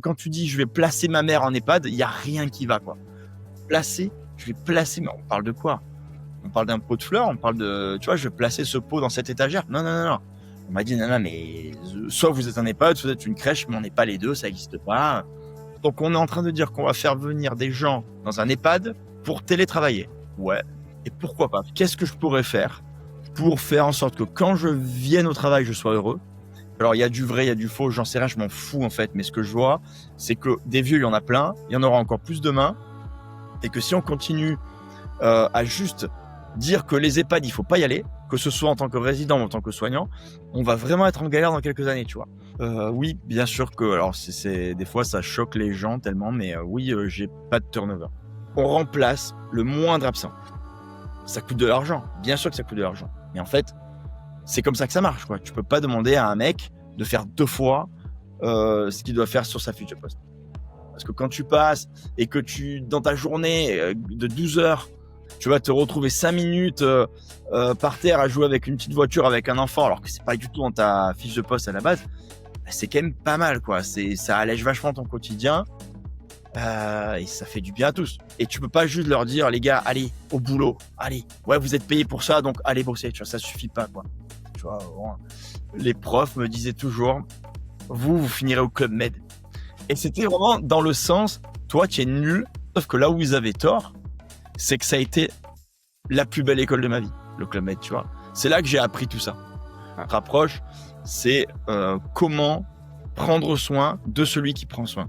Quand tu dis: «Je vais placer ma mère en EHPAD», il y a rien qui va, quoi. Placer, je vais placer, mais on parle de quoi? On parle d'un pot de fleurs, on parle de, tu vois, je vais placer ce pot dans cette étagère. Non, non, non, non. On m'a dit: «Non, non, mais soit vous êtes un EHPAD, soit vous êtes une crèche, mais on n'est pas les 2, ça existe pas». Donc on est en train de dire qu'on va faire venir des gens dans un EHPAD pour télétravailler. Ouais, et pourquoi pas? Qu'est-ce que je pourrais faire pour faire en sorte que quand je vienne au travail, je sois heureux? Alors il y a du vrai, il y a du faux, j'en sais rien, je m'en fous en fait, mais ce que je vois, c'est que des vieux, il y en a plein, il y en aura encore plus demain, et que si on continue à juste dire que les EHPAD, il faut pas y aller, que ce soit en tant que résident ou en tant que soignant, on va vraiment être en galère dans quelques années, tu vois. Oui, bien sûr que, alors c'est des fois ça choque les gens tellement, mais oui, j'ai pas de turnover. On remplace le moindre absent. Ça coûte de l'argent, bien sûr que ça coûte de l'argent, mais en fait, c'est comme ça que ça marche, quoi. Tu peux pas demander à un mec de faire 2 fois ce qu'il doit faire sur sa fiche de poste. Parce que quand tu passes et que dans ta journée de 12 heures, tu vas te retrouver 5 minutes par terre à jouer avec une petite voiture avec un enfant, alors que c'est pas du tout dans ta fiche de poste à la base, bah, c'est quand même pas mal, quoi. Ça allège vachement ton quotidien et ça fait du bien à tous. Et tu peux pas juste leur dire, les gars, allez au boulot, allez, ouais, vous êtes payés pour ça, donc allez bosser. Tu vois, ça suffit pas, quoi. Tu vois, les profs me disaient toujours, vous finirez au Club Med. Et c'était vraiment dans le sens, toi, tu es nul. Sauf que là où ils avaient tort, c'est que ça a été la plus belle école de ma vie, le Club Med, tu vois. C'est là que j'ai appris tout ça. Rapproche, c'est comment prendre soin de celui qui prend soin.